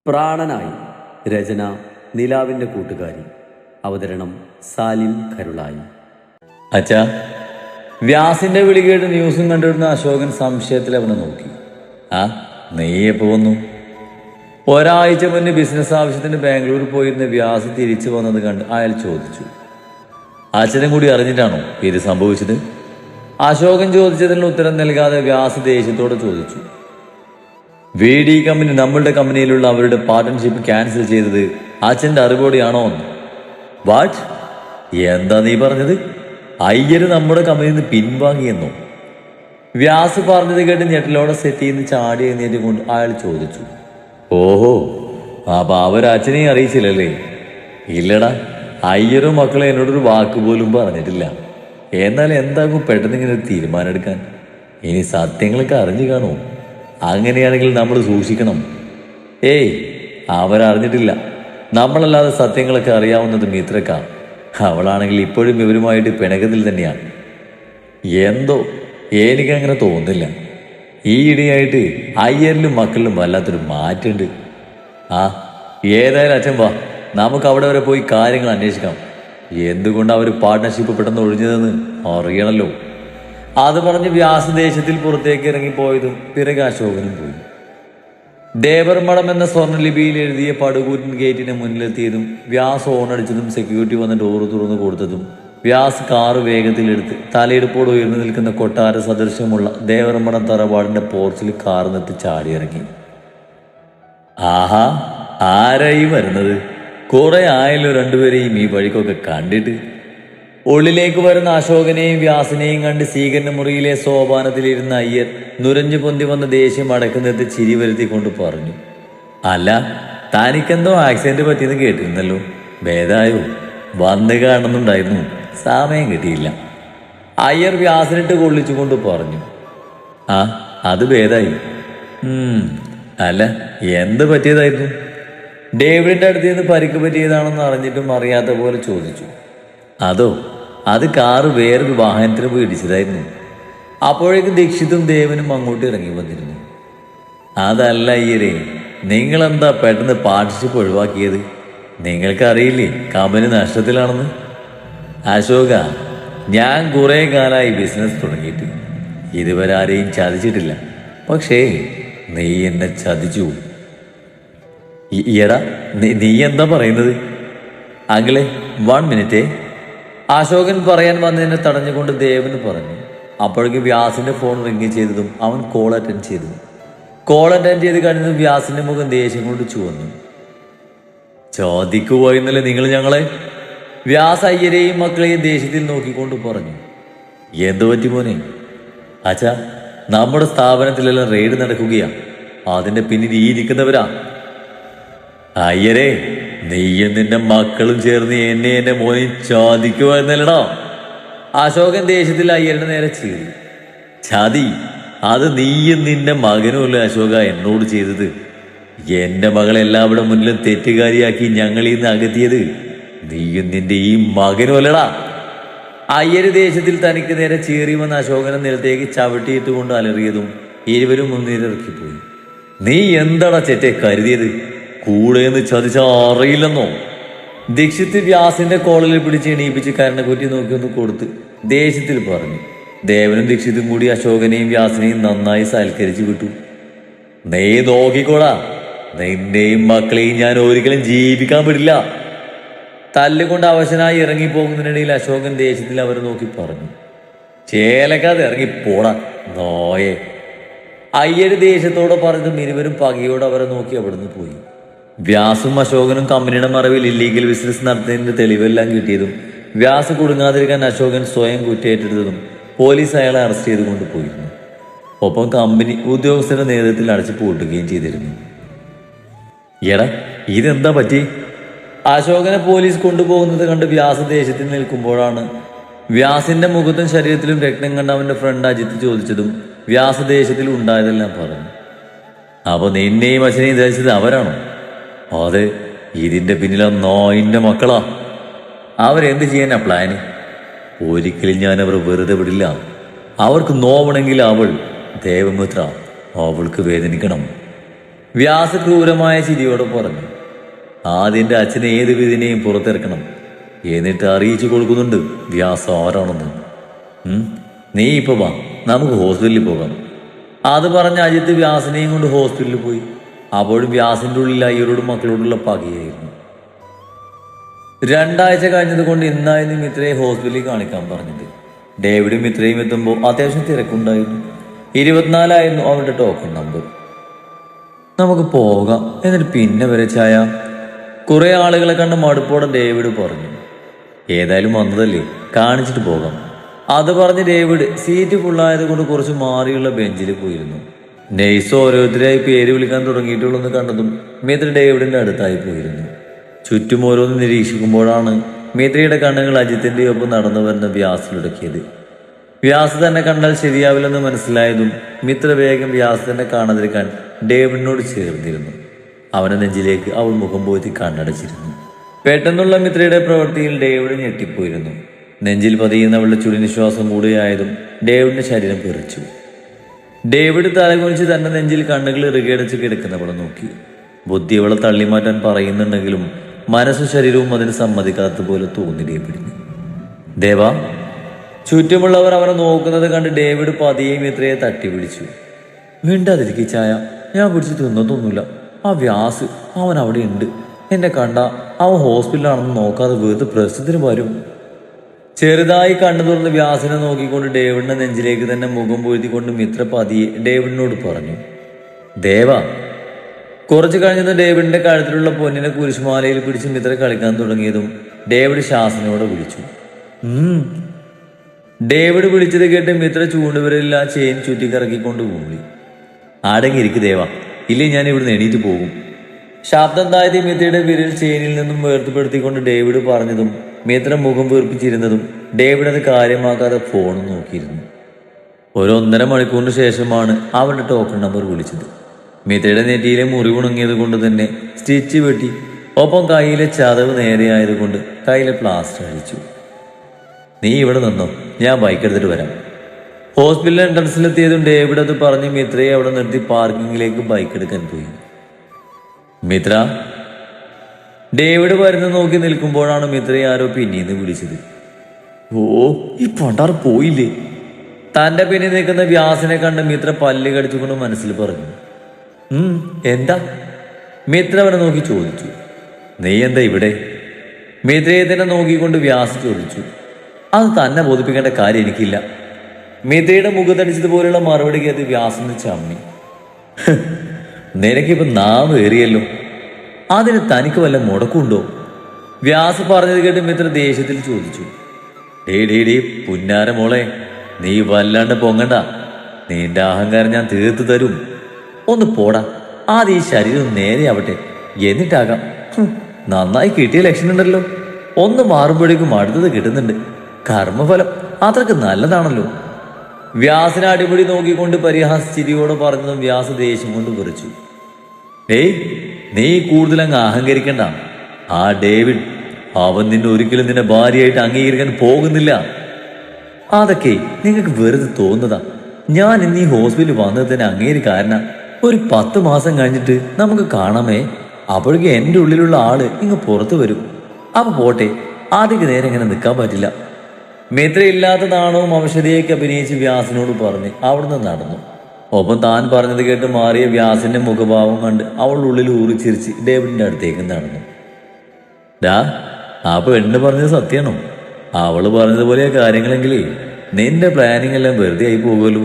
പ്രാണനായി. രചന നിലാവിൻ്റെ കൂട്ടുകാരി. അവതരണം സാലിം കരുളായി. അച്ഛാ, വ്യാസിന്റെ വിളി കേട്ട് ന്യൂസും കണ്ടിരുന്ന അശോകൻ സംശയത്തിൽ അവനെ നോക്കി. ആ, നീ എപ്പോ വന്നു? ഒരാഴ്ച മുന്നേ ബിസിനസ് ആവശ്യത്തിന് ബാംഗ്ലൂർ പോയിരുന്ന വ്യാസ് തിരിച്ചു വന്നത് കണ്ട് അയാൾ ചോദിച്ചു. അച്ഛനും കൂടി അറിഞ്ഞിട്ടാണോ ഇത് സംഭവിച്ചത്? അശോകൻ ചോദിച്ചതിനുള്ള ഉത്തരം നൽകാതെ വ്യാസ് ദേഷ്യത്തോടെ ചോദിച്ചു. VD കമ്പനി നമ്മളുടെ കമ്പനിയിലുള്ള അവരുടെ പാർട്ട്ണർഷിപ്പ് ക്യാൻസൽ ചെയ്തത് അച്ഛൻ്റെ അറിവോടെയാണോ എന്ന്. വാട്ട്? എന്താ നീ പറഞ്ഞത്? അയ്യര് നമ്മുടെ കമ്പനിയിൽ നിന്ന് പിൻവാങ്ങിയെന്നോ? വ്യാസ് പറഞ്ഞത് കേട്ട് ഞെട്ടലോടെ സെറ്റിൽ നിന്ന് ചാടി എഴുന്നേറ്റ് കൊണ്ട് അയാൾ ചോദിച്ചു. ഓഹോ, അപ്പൊ അവരച്ഛനെയും അറിയിച്ചില്ലല്ലേ? ഇല്ലടാ, അയ്യരും മക്കളെ എന്നോടൊരു വാക്ക് പോലും പറഞ്ഞിട്ടില്ല. എന്നാൽ എന്താകും പെട്ടെന്ന് ഇങ്ങനെ ഒരു തീരുമാനം എടുക്കാൻ? ഇനി സത്യങ്ങളൊക്കെ അറിഞ്ഞു കാണുമോ? അങ്ങനെയാണെങ്കിൽ നമ്മൾ സൂക്ഷിക്കണം. ഏയ്, അവരറിഞ്ഞിട്ടില്ല. നമ്മളല്ലാതെ സത്യങ്ങളൊക്കെ അറിയാവുന്നത് മിത്രക്ക. അവളാണെങ്കിൽ ഇപ്പോഴും ഇവരുമായിട്ട് പിണക്കത്തിൽ തന്നെയാണ്. എന്തോ എനിക്കങ്ങനെ തോന്നുന്നില്ല. ഈ ഇടയായിട്ട് അയ്യരിലും മക്കളിലും വല്ലാത്തൊരു മാറ്റമുണ്ട്. ആ, ഏതായാലും അച്ഛൻ വാ, നമുക്ക് അവിടെ വരെ പോയി കാര്യങ്ങൾ അന്വേഷിക്കാം. എന്തുകൊണ്ട് അവർ പാർട്ട്ണർഷിപ്പ് പെട്ടെന്ന് ഒഴിഞ്ഞതെന്ന് അറിയണല്ലോ. അത് പറഞ്ഞ് വ്യാസ ദേശത്തിൽ പുറത്തേക്ക് ഇറങ്ങിപ്പോയതും പിറകെ അശോകനും പോയി. ദേവർമഠം എന്ന സ്വർണ്ണലിപിയിൽ എഴുതിയ പടുകൂറ്റൻ ഗേറ്റിന് മുന്നിലെത്തിയതും വ്യാസ് ഓണടിച്ചതും സെക്യൂരിറ്റി വന്ന് ഡോറ് തുറന്നു കൊടുത്തതും വ്യാസ് കാറ് വേഗത്തിലെടുത്ത് തലയിടുപ്പോട് ഉയർന്നു നിൽക്കുന്ന കൊട്ടാര സദൃശ്യമുള്ള ദേവർമഠം തറവാടിന്റെ പോർച്ചിൽ കാർ നിർത്തി ചാടിയിറങ്ങി. ആഹാ, ആരായി വരുന്നത്? കുറെ ആയല്ലോ രണ്ടുപേരെയും ഈ വഴിക്കൊക്കെ കണ്ടിട്ട്. ഉള്ളിലേക്ക് വരുന്ന അശോകനെയും വ്യാസിനെയും കണ്ട് സ്വീകരണ മുറിയിലെ സോപാനത്തിലിരുന്ന അയ്യർ നുരഞ്ഞു പൊന്തി വന്ന ദേഷ്യം അടക്കുന്നതിൽ ചിരി വരുത്തിക്കൊണ്ട് പറഞ്ഞു. അല്ല, തനിക്കെന്തോ ആക്സിഡന്റ് പറ്റിയെന്ന് കേട്ടിരുന്നല്ലോ, ഭേദായോ? വന്ന് കാണുന്നുണ്ടായിരുന്നു, സമയം കിട്ടിയില്ല. അയ്യർ വ്യാസിനിട്ട് കൊള്ളിച്ചുകൊണ്ട് പറഞ്ഞു. ആ, അത് ഭേദായി. അല്ല, എന്ത് പറ്റിയതായിരുന്നു? ഡേവിഡിന്റെ അടുത്ത് നിന്ന് പരിക്ക് പറ്റിയതാണെന്ന് അറിഞ്ഞിട്ടും അറിയാത്ത പോലെ ചോദിച്ചു. അതോ, അത് കാറ് വേറൊരു വാഹനത്തിന് പോയി ഇടിച്ചതായിരുന്നു. അപ്പോഴേക്കും ദീക്ഷിതും ദേവനും അങ്ങോട്ട് ഇറങ്ങി വന്നിരുന്നു. അതല്ല അയ്യരെ, നിങ്ങളെന്താ പെട്ടെന്ന് പാർട്ട്ണർഷിപ്പ് ഒഴിവാക്കിയത്? നിങ്ങൾക്കറിയില്ലേ കമ്പനി നഷ്ടത്തിലാണെന്ന്? അശോക, ഞാൻ കുറേ കാലമായി ബിസിനസ് തുടങ്ങിയിട്ട് ഇതുവരെ ആരെയും ചതിച്ചിട്ടില്ല. പക്ഷേ നീ എന്നെ ചതിച്ചു. എടാ, നീ എന്താ പറയുന്നത്? അങ്കിളെ, 1 മിനിറ്റ്. അശോകൻ പറയാൻ വന്നതിനെ തടഞ്ഞുകൊണ്ട് ദേവന് പറഞ്ഞു. അപ്പോഴേക്കും വ്യാസിന്റെ ഫോൺ റിങ് ചെയ്തതും അവൻ കോൾ അറ്റൻഡ് ചെയ്തു. കോൾ അറ്റൻഡ് ചെയ്ത് കഴിഞ്ഞതും വ്യാസിന്റെ മുഖം ദേഷ്യം കൊണ്ട് ചുവന്നു. ചോദിക്കു പോയെന്നല്ലേ നിങ്ങൾ ഞങ്ങളെ? വ്യാസ് അയ്യരെയും മക്കളെയും ദേഷ്യത്തിൽ നോക്കിക്കൊണ്ട് പറഞ്ഞു. എന്തു പറ്റി മോനെ? അച്ഛാ, നമ്മുടെ സ്ഥാപനത്തിലെല്ലാം റെയ്ഡ് നടക്കുകയാ. അതിന്റെ പിന്നിൽ ഈ ഇരിക്കുന്നവരാ. അയ്യരെ, നീയും നിന്റെ മക്കളും ചേർന്ന് എന്റെ മോനെ ചതിക്കുവായിരുന്നല്ലടാ. അശോകൻ ദേഷ്യത്തിൽ അയ്യരുടെ നേരെ ചീറി. ചതി? അത് നീയും നിന്റെ മകനുമല്ലേ അശോക എന്നോട് ചെയ്തത്? എന്റെ മകളെ എല്ലാവരുടെ മുന്നിലും തെറ്റുകാരിയാക്കി ഞങ്ങളിൽ നിന്ന് അകറ്റിയത് നീയും നിന്റെ ഈ മകനുമല്ലടാ. അയ്യര് ദേഷ്യത്തിൽ തനിക്ക് നേരെ ചീറി വന്ന അശോകനെ നിലത്തേക്ക് ചവിട്ടിയിട്ടുകൊണ്ട് അലറിയതും ഇരുവരും മുൻനിരക്കിപ്പോയി. നീ എന്താടാ ചേറ്റെ കരുതിയത്? കൂടെന്ന് ചതിച്ച അറിയില്ലെന്നോ? ദീക്ഷിത് വ്യാസിന്റെ കോളിൽ പിടിച്ച് എണീപ്പിച്ച് കരണക്കുറ്റി നോക്കി ഒന്ന് കൊടുത്ത് ദേഷ്യത്തിൽ പറഞ്ഞു. ദേവനും ദീക്ഷിതും കൂടി അശോകനെയും വ്യാസിനെയും നന്നായി സൽക്കരിച്ചു വിട്ടു. നീ നോക്കിക്കോടാ, നിന്റെയും മക്കളെയും ഞാൻ ഒരിക്കലും ജീവിക്കാൻ വിടില്ല. തല്ലുകൊണ്ട് അവശനായി ഇറങ്ങിപ്പോകുന്നതിനിടയിൽ അശോകൻ ദേഷ്യത്തിൽ അവരെ നോക്കി പറഞ്ഞു. ചേലക്കാതെ ഇറങ്ങിപ്പോടാ നോയെ. അയ്യര് ദേഷ്യത്തോടെ പറഞ്ഞതും ഇരുവരും പകയോടെ അവരെ നോക്കി അവിടുന്ന് പോയി. വ്യാസും അശോകനും കമ്പനിയുടെ മറവിൽ ഇല്ലീഗൽ ബിസിനസ് നടത്തുന്നതിന്റെ തെളിവെല്ലാം കിട്ടിയതും വ്യാസ് കുടുങ്ങാതിരിക്കാൻ അശോകൻ സ്വയം കുറ്റേറ്റെടുത്തതും പോലീസ് അയാളെ അറസ്റ്റ് ചെയ്ത് കൊണ്ടുപോയിരുന്നു. ഒപ്പം കമ്പനി ഉദ്യോഗസ്ഥരുടെ നേതൃത്വത്തിൽ അടച്ചു പൂട്ടുകയും ചെയ്തിരുന്നു. എടാ, ഇതെന്താ പറ്റി? അശോകനെ പോലീസ് കൊണ്ടുപോകുന്നത് കണ്ട് വ്യാസ ദേഷ്യത്തിൽ നിൽക്കുമ്പോഴാണ് വ്യാസിന്റെ മുഖത്തും ശരീരത്തിലും രക്തം കണ്ട അവന്റെ ഫ്രണ്ട് അജിത്ത് ചോദിച്ചതും വ്യാസ ദേഷ്യത്തിൽ ഉണ്ടായതെല്ലാം പറഞ്ഞു. അപ്പൊ നിന്നെയും അച്ഛനെയും ധരിച്ചത് അവരാണോ? അതെ, ഇതിന്റെ പിന്നിലെ നോയിന്റെ മക്കളാ. അവരെന്ത് ചെയ്യാനാ പ്ലാന്? ഒരിക്കലും ഞാൻ അവർ വെറുതെ വിടില്ല. അവർക്ക് നോവണമെങ്കിൽ അവൾ ദേവമിത്ര അവൾക്ക് വേദനിക്കണം. വ്യാസ ക്രൂരമായ ചിരിയോടെ പറഞ്ഞു. ആദ്യന്റെ അച്ഛനെ ഏത് വിധിനെയും പുറത്തിറക്കണം, എന്നിട്ട് അറിയിച്ചു കൊടുക്കുന്നുണ്ട് വ്യാസം ആരാണെന്ന്. നീ ഇപ്പൊ വാ, നമുക്ക് ഹോസ്പിറ്റലിൽ പോകാം. അത് പറഞ്ഞ് അജിത്ത് വ്യാസിനെയും കൊണ്ട് ഹോസ്പിറ്റലിൽ പോയി. അപ്പോഴും വ്യാസിന്റെ ഉള്ളിൽ അയ്യരോടും മക്കളോടുള്ള പകയായിരുന്നു. 2 ആഴ്ച കഴിഞ്ഞത് കൊണ്ട് ഇന്നായിരുന്നു മിത്രയെ ഹോസ്പിറ്റലിൽ കാണിക്കാൻ പറഞ്ഞത്. ഡേവിഡും മിത്രയും എത്തുമ്പോൾ അത്യാവശ്യം തിരക്കുണ്ടായിരുന്നു. 24 അവരുടെ ടോക്കൺ നമ്പർ. നമുക്ക് പോകാം, എന്നിട്ട് പിന്നെ വരെ ചായ. കുറെ ആളുകളെ കണ്ട് മടുപ്പോടെ ഡേവിഡ് പറഞ്ഞു. ഏതായാലും വന്നതല്ലേ, കാണിച്ചിട്ട് പോകാം. അത് പറഞ്ഞ് ഡേവിഡ് സീറ്റ് ഫുള്ളായത് കൊണ്ട് കുറച്ച് മാറിയുള്ള ബെഞ്ചിൽ പോയിരുന്നു. നെയ്സ് ഓരോരുത്തരായി പേര് വിളിക്കാൻ തുടങ്ങിയിട്ടുള്ളെന്ന് കണ്ടതും മിത്ര ഡേവിഡിന്റെ അടുത്തായി പോയിരുന്നു. ചുറ്റും ഓരോന്ന് നിരീക്ഷിക്കുമ്പോഴാണ് മിത്രയുടെ കണ്ണുകൾ അജിത്തിന്റെ ഒപ്പം നടന്നു വരുന്ന വ്യാസിലുടക്കിയത്. വ്യാസ് തന്നെ കണ്ടാൽ ശരിയാവില്ലെന്ന് മനസ്സിലായതും മിത്ര വേഗം വ്യാസ് തന്നെ കാണാതിരിക്കാൻ ഡേവിഡിനോട് ചേർന്നിരുന്നു. അവന്റെ നെഞ്ചിലേക്ക് അവൾ മുഖം പോയി കണ്ണടച്ചിരുന്നു. പെട്ടെന്നുള്ള മിത്രയുടെ പ്രവൃത്തിയിൽ ഡേവിഡ് ഞെട്ടിപ്പോയിരുന്നു. നെഞ്ചിൽ പതിയുന്നവളുടെ ചുടുനിശ്വാസം കൂടുകയായതും ഡേവിഡിന്റെ ശരീരം പിറച്ചു. ഡേവിഡ് തലകുനിച്ച് തന്റെ നെഞ്ചിൽ കണ്ണുകൾ ഇറുകിയടച്ച് കിടക്കുന്നവളെ നോക്കി. ബുദ്ധി അവളെ തള്ളിമാറ്റാൻ പറയുന്നുണ്ടെങ്കിലും മനസ്സും ശരീരവും അതിന് സമ്മതിക്കാത്തതുപോലെ തോന്നി ഡേവിഡിന്. ദേവാ. ചുറ്റുമുള്ളവർ അവനെ നോക്കുന്നത് കണ്ട് ഡേവിഡ് പതിയെ മിത്രയെ തട്ടി പിടിച്ചു. മിണ്ടാതിരിക്കും ചായ, ഞാൻ പിടിച്ച് തിന്നതൊന്നുമില്ല. ആ വ്യാസ് അവൻ അവിടെ ഉണ്ട്. എന്നെ കണ്ട അവൻ ഹോസ്പിറ്റലാണെന്ന് നോക്കാതെ വെറുതെ പ്രശ്നത്തിന് വരും. ചെറുതായി കണ്ണു തുറന്ന് വ്യാസിനെ നോക്കിക്കൊണ്ട് ഡേവിഡിന്റെ നെഞ്ചിലേക്ക് തന്നെ മുഖം പൊഴുത്തിക്കൊണ്ട് മിത്ര പതിയെ ഡേവിഡിനോട് പറഞ്ഞു. ദേവാ. കുറച്ചു കഴിഞ്ഞത് ഡേവിഡിന്റെ കഴുത്തിലുള്ള പൊന്നിനെ കുരിശുമാലയിൽ പിടിച്ച് മിത്ര കളിക്കാൻ തുടങ്ങിയതും ഡേവിഡ് ശാസനയോടെ വിളിച്ചു. ഡേവിഡ് വിളിച്ചത് കേട്ട് മിത്ര ചൂണ്ടുവിരലിൽ ആ ചെയിൻ ചുറ്റിക്കറക്കിക്കൊണ്ട് കൂടി. ആടെങ്കിരിക്ക് ദേവാ, ഇല്ലേ ഞാൻ ഇവിടുന്ന് എണീറ്റ് പോകും. ശബ്ദം താഴ്ത്തി മിത്രയുടെ വിരൽ ചെയിനിൽ നിന്നും വേർത്തുപെടുത്തിക്കൊണ്ട് ഡേവിഡ് പറഞ്ഞതും മിത്ര മുഖം വീർപ്പിച്ചിരുന്നതും ഡേവിഡ് അത് കാര്യമാക്കാതെ ഫോൺ നോക്കിയിരുന്നു. 1.5 മണിക്കൂറിന് ശേഷമാണ് അവരുടെ ടോക്കൺ നമ്പർ വിളിച്ചത്. മിത്രയുടെ നെറ്റിയിലെ മുറിവുണങ്ങിയത് കൊണ്ട് തന്നെ സ്റ്റിച്ച് വെട്ടി, ഒപ്പം കയ്യിലെ ചതവ് നേരെയായതുകൊണ്ട് കയ്യിലെ പ്ലാസ്റ്റർ അടിച്ചു. നീ ഇവിടെ നിന്നോ, ഞാൻ ബൈക്ക് എടുത്തിട്ട് വരാം. ഹോസ്പിറ്റൽ എൻട്രൻസിലെത്തിയതും ഡേവിഡ് അത് പറഞ്ഞ് മിത്രയെ അവിടെ നിർത്തി പാർക്കിങ്ങിലേക്ക് ബൈക്ക് എടുക്കാൻ പോയി. മിത്ര. ഡേവിഡ് വരുന്ന നോക്കി നിൽക്കുമ്പോഴാണ് മിത്രയെ ആരോ പിന്നീന്ന് വിളിച്ചത്. ഓ, ഈ പണ്ടാർ പോയില്ലേ? തന്റെ പിന്നിൽ നിൽക്കുന്ന വ്യാസിനെ കണ്ട് മിത്ര പല്ല് കടിച്ചുകൊണ്ട് മനസ്സിൽ പറഞ്ഞു. എന്താ? മിത്ര അവനെ നോക്കി ചോദിച്ചു. നീ എന്താ ഇവിടെ? മിത്രയെ തന്നെ നോക്കിക്കൊണ്ട് വ്യാസ് ചോദിച്ചു. അത് തന്നെ ബോധിപ്പിക്കേണ്ട കാര്യം എനിക്കില്ല. മിത്രയുടെ മുഖത്തടിച്ചതുപോലെയുള്ള മറുപടി കേട്ട് വ്യാസിന് ചമ്മി. നിനക്കിപ്പോ നാവ് ഏറിയല്ലോ, അതിന് തനിക്ക് വല്ല മുടക്കുണ്ടോ? വ്യാസ് പറഞ്ഞത് കേട്ട് മിത്ര ദേഷ്യത്തിൽ ചോദിച്ചു. ഡേ പുന്നാര മോളെ, നീ വല്ലാണ്ട് പൊങ്ങണ്ട. നിന്റെ അഹങ്കാരം ഞാൻ തീർത്തു തരും. ഒന്ന് പോടാ, ആദ്യം ഈ ശരീരം നേരെയാവട്ടെ, എന്നിട്ടാകാം. നന്നായി കിട്ടിയ ലക്ഷണം ഉണ്ടല്ലോ. ഒന്ന് മാറുമ്പോഴേക്കും അടുത്തത് കിട്ടുന്നുണ്ട്. കർമ്മഫലം അത്രക്ക് നല്ലതാണല്ലോ. വ്യാസിനെ അടിപൊളി നോക്കിക്കൊണ്ട് പരിഹാസച്ചിരിയോടെ പറഞ്ഞതും വ്യാസ് ദേഷ്യം കൊണ്ട് വിറിച്ചു. നീ കൂടുതലങ്ങ് അഹങ്കരിക്കണ്ട. ആ ഡേവിഡ്, അവൻ നിന്നെ ഒരിക്കലും നിന്നെ ഭാര്യയായിട്ട് അംഗീകരിക്കാൻ പോകുന്നില്ല. അതൊക്കെ നിങ്ങൾക്ക് വെറുതെ തോന്നുന്നതാ. ഞാൻ ഇന്ന് ഈ ഹോസ്പിറ്റലിൽ വന്നത് തന്നെ അങ്ങേര് കാരണം. ഒരു 10 മാസം കഴിഞ്ഞിട്ട് നമുക്ക് കാണാമേ. അപ്പോഴേക്കും എൻ്റെ ഉള്ളിലുള്ള ആള് ഇങ്ങ് പുറത്തു വരും. അപ്പൊ പോട്ടെ, ആദ്യക്ക് നേരെ ഇങ്ങനെ നിൽക്കാൻ പറ്റില്ല. മിത്ര ഇല്ലാത്ത നാണവും അവശതയൊക്കെ അഭിനയിച്ച് വ്യാസിനോട് പറഞ്ഞ് അവിടുന്ന് നടന്നു. ഒപ്പം താൻ പറഞ്ഞത് കേട്ട് മാറിയ വ്യാസിന്റെ മുഖഭാവം കണ്ട് അവളുടെ ഉള്ളിൽ ഊറിച്ചിരിച്ച് ഡേവിഡിന്റെ അടുത്തേക്ക് നടന്നു. ആ പെണ്ണ് പറഞ്ഞത് സത്യമാണോ? അവള് പറഞ്ഞതുപോലെ കാര്യങ്ങളെങ്കിലേ നിന്റെ പ്ലാനിങ് എല്ലാം വെറുതെ ആയി പോകുമല്ലോ.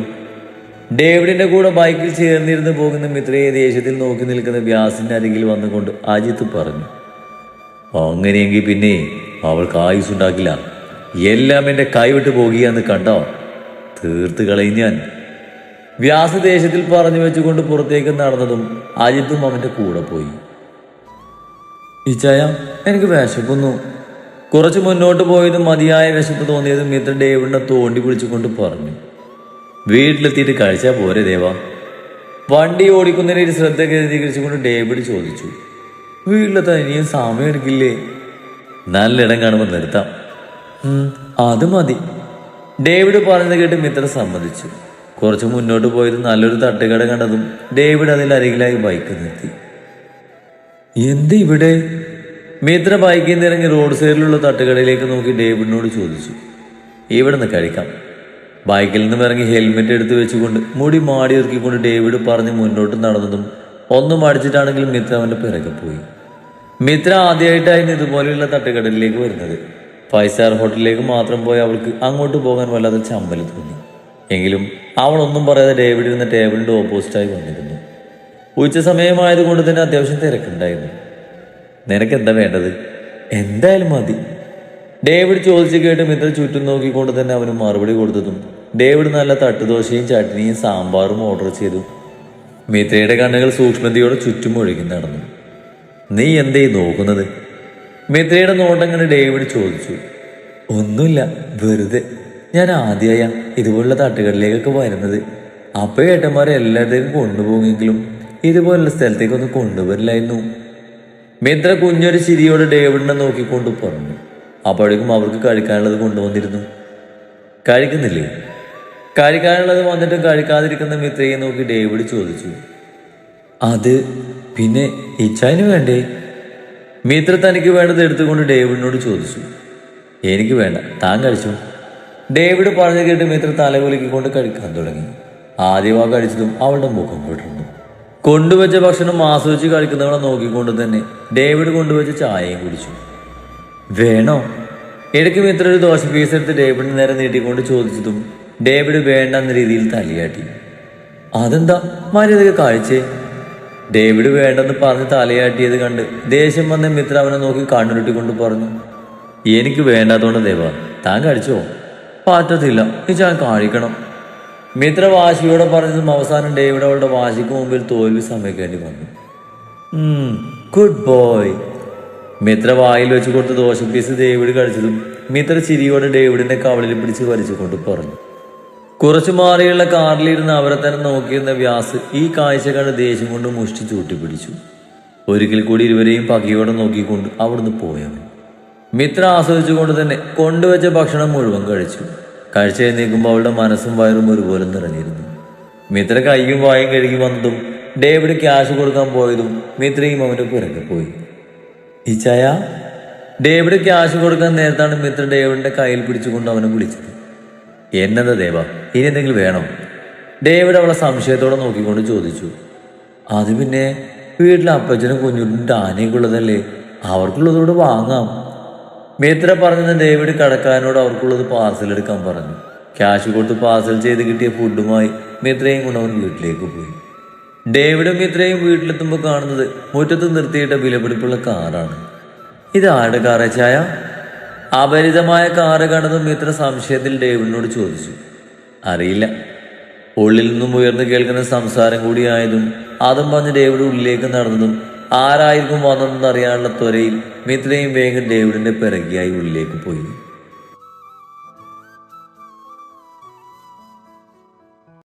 ഡേവിഡിന്റെ കൂടെ ബൈക്കിൽ ചേർന്നിരുന്ന് പോകുന്ന മിത്രയെ ദേഷ്യത്തിൽ നോക്കി നിൽക്കുന്ന വ്യാസിന്റെ അരികിൽ വന്നുകൊണ്ട് അജിത്ത് പറഞ്ഞു. അങ്ങനെയെങ്കിൽ പിന്നെ അവൾക്ക് ആയുസുണ്ടാക്കില്ല. എല്ലാം എന്റെ കൈവിട്ട് പോകുകയെന്ന് കണ്ടോ? തീർത്ത് കളയും ഞാൻ. വ്യാസ ദേഷ്യത്തിൽ പറഞ്ഞു വെച്ചുകൊണ്ട് പുറത്തേക്ക് നടന്നതും അജിത്തും അവന്റെ കൂടെ പോയി. ഇച്ചായ, എനിക്ക് വിശക്കുന്നു. കുറച്ച് മുന്നോട്ട് പോയതും മതിയായ വിശപ്പ് തോന്നിയതും മിത്ര ഡേവിഡിനെ തോണ്ടി പിടിച്ചുകൊണ്ട് പറഞ്ഞു. വീട്ടിലെത്തിയിട്ട് കഴിച്ചാൽ പോരെ ദേവാ? വണ്ടി ഓടിക്കുന്നതിന് ശ്രദ്ധ കേന്ദ്രീകരിച്ചുകൊണ്ട് ഡേവിഡ് ചോദിച്ചു. വീട്ടിലെത്താൻ ഇനിയും സമയം എടുക്കില്ലേ? നല്ലിടം കാണുമ്പോൾ നിർത്താം. അത് മതി. ഡേവിഡ് പറഞ്ഞത് കേട്ട് മിത്ര സമ്മതിച്ചു. കുറച്ച് മുന്നോട്ട് പോയത് നല്ലൊരു തട്ടുകട കണ്ടതും ഡേവിഡ് അതിൽ അരികിലായി ബൈക്ക് നിർത്തി. എന്ത് ഇവിടെ? മിത്ര ബൈക്കിൽ നിന്ന് ഇറങ്ങി റോഡ് സൈഡിലുള്ള തട്ടുകടയിലേക്ക് നോക്കി ഡേവിഡിനോട് ചോദിച്ചു. ഇവിടെ നിന്ന് കഴിക്കാം. ബൈക്കിൽ നിന്നും ഇറങ്ങി ഹെൽമെറ്റ് എടുത്ത് വെച്ചുകൊണ്ട് മുടി മാടി ഇറക്കിക്കൊണ്ട് ഡേവിഡ് പറഞ്ഞ് മുന്നോട്ട് നടന്നതും ഒന്നും അടിച്ചിട്ടാണെങ്കിലും മിത്ര അവൻ്റെ പിറകെ പോയി. മിത്ര ആദ്യമായിട്ടായിരുന്നു ഇതുപോലെയുള്ള തട്ടുകടലിലേക്ക് വരുന്നത്. 5 സ്റ്റാർ ഹോട്ടലിലേക്ക് മാത്രം പോയി അവൾക്ക് അങ്ങോട്ട് പോകാൻ വല്ലാതെ ചമ്മൽ തോന്നി. എങ്കിലും അവളൊന്നും പറയാതെ ഡേവിഡ് ഇരുന്ന ടേബിളിൻ്റെ ഓപ്പോസിറ്റായി വന്നിരുന്നു. ഉച്ച സമയമായതുകൊണ്ട് തന്നെ അത്യാവശ്യം തിരക്കുണ്ടായിരുന്നു. നിനക്ക് എന്താ വേണ്ടത്? എന്തായാലും മതി. ഡേവിഡ് ചോദിച്ചു കേട്ട് മിത്ര ചുറ്റും നോക്കിക്കൊണ്ട് തന്നെ അവന് മറുപടി കൊടുത്തതും ഡേവിഡ് നല്ല തട്ടുദോശയും ചട്നിയും സാമ്പാറും ഓർഡർ ചെയ്തു. മിത്രയുടെ കണ്ണുകൾ സൂക്ഷ്മതയോടെ ചുറ്റും ഒഴുകി നടന്നു. നീ എന്തേ നോക്കുന്നത്? മിത്രയുടെ നോട്ടം കണ്ട് ഡേവിഡ് ചോദിച്ചു. ഒന്നുമില്ല, വെറുതെ. ഞാൻ ആദ്യമായ ഇതുപോലുള്ള തട്ടുകളിലേക്കൊക്കെ വരുന്നത്. അപ്പോൾ ഏട്ടന്മാരെ എല്ലായിടത്തേക്കും കൊണ്ടുപോകുമെങ്കിലും ഇതുപോലുള്ള സ്ഥലത്തേക്കൊന്നും കൊണ്ടുവരില്ലായിരുന്നു. മിത്ര കുഞ്ഞൊരു ചിരിയോടെ ഡേവിഡിനെ നോക്കിക്കൊണ്ട് പറഞ്ഞു. അപ്പോഴേക്കും അവർക്ക് കഴിക്കാനുള്ളത് കൊണ്ടുവന്നിരുന്നു. കഴിക്കുന്നില്ലേ? കഴിക്കാനുള്ളത് വന്നിട്ടും കഴിക്കാതിരിക്കുന്ന മിത്രയെ നോക്കി ഡേവിഡ് ചോദിച്ചു. അത് പിന്നെ ഇച്ചായന് വേണ്ടേ? മിത്ര തനിക്ക് വേണ്ടത് എടുത്തുകൊണ്ട് ഡേവിഡിനോട് ചോദിച്ചു. എനിക്ക് വേണ്ട, താൻ കഴിച്ചു. ഡേവിഡ് പറഞ്ഞു കേട്ട് മിത്ര തലകുലുക്കിക്കൊണ്ട് കഴിക്കാൻ തുടങ്ങി. ആദ്യമാ കഴിച്ചതും അവളുടെ മുഖം വിടർന്നു. കൊണ്ടുവച്ച ഭക്ഷണം ആസ്വദിച്ച് കഴിക്കുന്നവളെ നോക്കിക്കൊണ്ട് തന്നെ ഡേവിഡ് കൊണ്ടുവച്ച ചായയും കുടിച്ചു. വേണോ? ഇടയ്ക്ക് മിത്ര ഒരു ദോശ പീസ് എടുത്ത് ഡേവിഡിന് നേരെ നീട്ടിക്കൊണ്ട് ചോദിച്ചതും ഡേവിഡ് വേണ്ട എന്ന രീതിയിൽ തലയാട്ടി. അതെന്താ മര്യാദക്ക് കഴിച്ചേ? ഡേവിഡ് വേണ്ടെന്ന് പറഞ്ഞ് തലയാട്ടിയത് കണ്ട് ദേഷ്യം വന്ന മിത്ര അവനെ നോക്കി കണ്ണുരുട്ടിക്കൊണ്ട് പറഞ്ഞു. എനിക്ക് വേണ്ടാത്തോണ്ട് ദേവ, താൻ കഴിച്ചോ? പറ്റത്തില്ല, ഞാൻ കഴിക്കണം. മിത്ര വാശിയോടെ പറഞ്ഞതും അവസാനം ഡേവിഡ് അവളുടെ വാശിക്ക് മുമ്പിൽ തോൽവി സമ്മതിക്കേണ്ടി വന്നു. Good boy. മിത്ര വായിൽ വെച്ച് കൊടുത്ത ദോശ പീസ് ഡേവിഡ് കഴിച്ചതും മിത്ര ചിരിയോടെ ഡേവിഡിന്റെ കവളിൽ പിടിച്ച് വലിച്ചുകൊണ്ട് പറഞ്ഞു. കുറച്ചു മാറിയുള്ള കാറിലിരുന്ന് അവരെ തന്നെ നോക്കിയിരുന്ന വ്യാസ് ഈ കാഴ്ച കണ്ട് ദേഷ്യം കൊണ്ട് മുഷ്ടി ചൂട്ടിപ്പിടിച്ചു. ഒരിക്കൽ കൂടി ഇരുവരെയും പകയോടെ നോക്കിക്കൊണ്ട് അവിടുന്ന് പോയവൻ. മിത്ര ആസ്വദിച്ചുകൊണ്ട് തന്നെ കൊണ്ടുവച്ച ഭക്ഷണം മുഴുവൻ കഴിച്ചു. കഴിച്ചെഴുന്നേൽക്കുമ്പോൾ അവളുടെ മനസ്സും വയറും ഒരുപോലെ നിറഞ്ഞിരുന്നു. മിത്ര കൈയും വായും കഴുകി വന്നതും ഡേവിഡ് ക്യാഷ് കൊടുക്കാൻ പോയതും മിത്രയും അവൻ്റെ പിറകെ പോയി. ഇച്ചായ? ഡേവിഡ് ക്യാഷ് കൊടുക്കാൻ നേരത്താണ് മിത്ര ഡേവിഡിന്റെ കയ്യിൽ പിടിച്ചുകൊണ്ട് അവനെ വിളിച്ചത്. എന്നതാ ദേവ, ഇനി എന്തെങ്കിലും വേണോ? ഡേവിഡ് അവളെ സംശയത്തോടെ നോക്കിക്കൊണ്ട് ചോദിച്ചു. അത് പിന്നെ വീട്ടിലെ അപ്പച്ചനും കുഞ്ഞുനും ആനയൊക്കെ ഉള്ളതല്ലേ, അവർക്കുള്ളതോട് വാങ്ങാം. മിത്ര പറഞ്ഞത് ഡേവിഡ് കടക്കാരനോട് അവർക്കുള്ളത് പാർസൽ എടുക്കാൻ പറഞ്ഞു. ക്യാഷ് കൊടുത്ത് പാർസൽ ചെയ്ത് കിട്ടിയ ഫുഡുമായി മിത്രയും കൊണ്ട് അവൻ വീട്ടിലേക്ക് പോയി. ഡേവിഡും മിത്രയും വീട്ടിലെത്തുമ്പോൾ കാണുന്നത് മുറ്റത്ത് നിർത്തിയിട്ട വിലപിടിപ്പുള്ള കാറാണ്. ഇത് ആരുടെ കാറാ ചായ? അപരിതമായ കാറ് കണ്ടതും മിത്ര സംശയത്തിൽ ഡേവിഡിനോട് ചോദിച്ചു. അറിയില്ല. ഉള്ളിൽ നിന്നും ഉയർന്നു കേൾക്കുന്ന സംസാരം കൂടിയായതും അതും പറഞ്ഞ് ഡേവിഡ് ഉള്ളിലേക്ക് നടന്നതും ആരായിരിക്കും വന്നതെന്ന് അറിയാനുള്ള ത്വരയിൽ മിത്രയും വേഗം ഡേവിഡിന്റെ പിറകിയായി ഉള്ളിലേക്ക് പോയി.